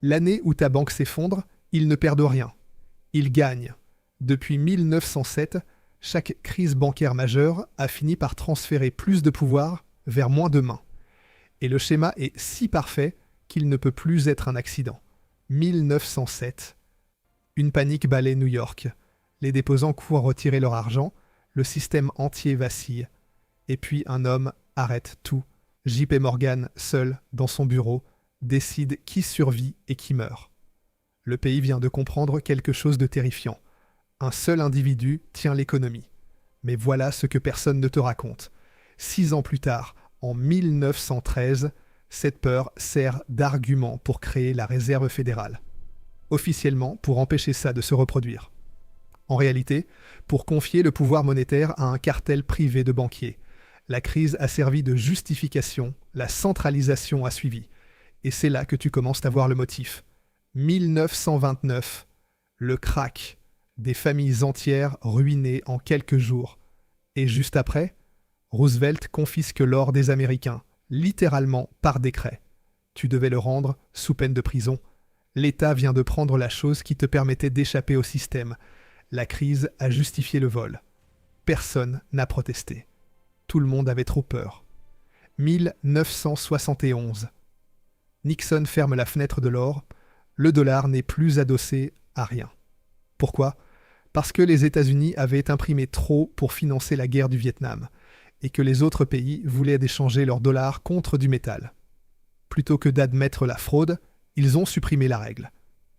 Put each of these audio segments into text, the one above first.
L'année où ta banque s'effondre, ils ne perdent rien. Ils gagnent. Depuis 1907, chaque crise bancaire majeure a fini par transférer plus de pouvoir vers moins de mains. Et le schéma est si parfait qu'il ne peut plus être un accident. 1907. Une panique balaie New York. Les déposants courent retirer leur argent, le système entier vacille. Et puis un homme arrête tout. JP Morgan, seul, dans son bureau, décide qui survit et qui meurt. Le pays vient de comprendre quelque chose de terrifiant. Un seul individu tient l'économie. Mais voilà ce que personne ne te raconte. 6 ans plus tard, en 1913, cette peur sert d'argument pour créer la Réserve fédérale. Officiellement, pour empêcher ça de se reproduire. En réalité, pour confier le pouvoir monétaire à un cartel privé de banquiers. La crise a servi de justification, la centralisation a suivi. Et c'est là que tu commences à voir le motif. 1929, le krach, des familles entières ruinées en quelques jours. Et juste après, Roosevelt confisque l'or des Américains, littéralement par décret. Tu devais le rendre sous peine de prison. L'État vient de prendre la chose qui te permettait d'échapper au système. La crise a justifié le vol. Personne n'a protesté. Tout le monde avait trop peur. 1971. Nixon ferme la fenêtre de l'or. Le dollar n'est plus adossé à rien. Pourquoi ? Parce que les États-Unis avaient imprimé trop pour financer la guerre du Vietnam et que les autres pays voulaient échanger leur dollar contre du métal. Plutôt que d'admettre la fraude, ils ont supprimé la règle.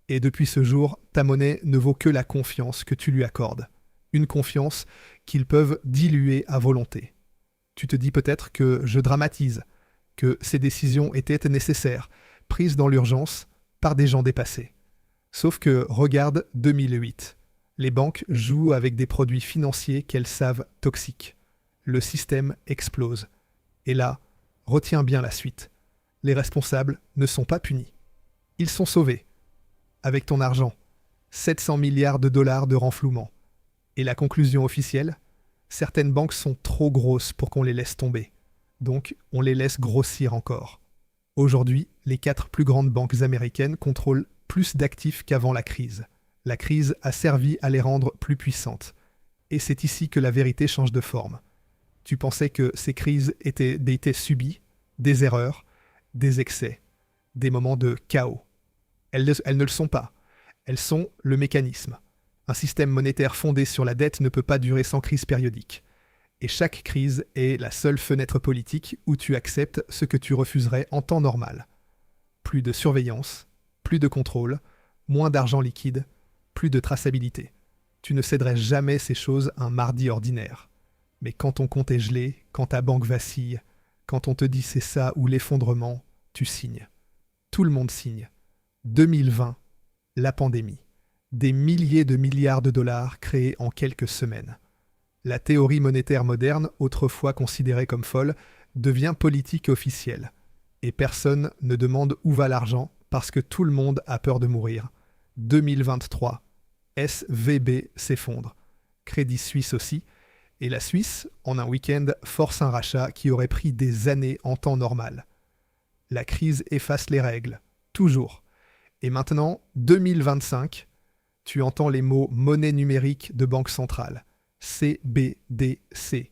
Et depuis ce jour, ta monnaie ne vaut que la confiance que tu lui accordes. Une confiance qu'ils peuvent diluer à volonté. Tu te dis peut-être que je dramatise, que ces décisions étaient nécessaires, prises dans l'urgence par des gens dépassés. Sauf que regarde 2008. Les banques jouent avec des produits financiers qu'elles savent toxiques. Le système explose. Et là, retiens bien la suite. Les responsables ne sont pas punis. Ils sont sauvés. Avec ton argent, 700 milliards de dollars de renflouement. Et la conclusion officielle ? Certaines banques sont trop grosses pour qu'on les laisse tomber. Donc, on les laisse grossir encore. Aujourd'hui, les 4 plus grandes banques américaines contrôlent plus d'actifs qu'avant la crise. La crise a servi à les rendre plus puissantes. Et c'est ici que la vérité change de forme. Tu pensais que ces crises étaient subies, des erreurs, des excès, des moments de chaos. Elles ne le sont pas. Elles sont le mécanisme. Un système monétaire fondé sur la dette ne peut pas durer sans crise périodique. Et chaque crise est la seule fenêtre politique où tu acceptes ce que tu refuserais en temps normal. Plus de surveillance, plus de contrôle, moins d'argent liquide, plus de traçabilité. Tu ne céderais jamais ces choses un mardi ordinaire. Mais quand ton compte est gelé, quand ta banque vacille, quand on te dit c'est ça ou l'effondrement, tu signes. Tout le monde signe. 2020, la pandémie. Des milliers de milliards de dollars créés en quelques semaines. La théorie monétaire moderne, autrefois considérée comme folle, devient politique officielle. Et personne ne demande où va l'argent parce que tout le monde a peur de mourir. 2023, SVB s'effondre. Crédit Suisse aussi. Et la Suisse, en un week-end, force un rachat qui aurait pris des années en temps normal. La crise efface les règles, toujours. Et maintenant, 2025, tu entends les mots monnaie numérique de banque centrale, CBDC,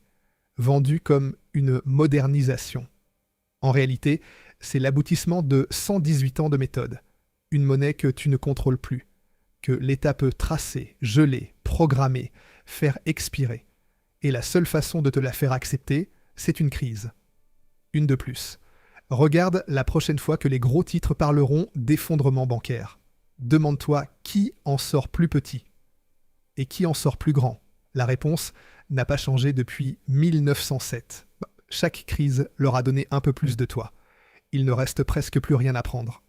vendu comme une modernisation. En réalité, c'est l'aboutissement de 118 ans de méthode, une monnaie que tu ne contrôles plus, que l'État peut tracer, geler, programmer, faire expirer. Et la seule façon de te la faire accepter, c'est une crise. Une de plus. Regarde la prochaine fois que les gros titres parleront d'effondrement bancaire. Demande-toi qui en sort plus petit et qui en sort plus grand. La réponse n'a pas changé depuis 1907. Chaque crise leur a donné un peu plus de toi. Il ne reste presque plus rien à prendre.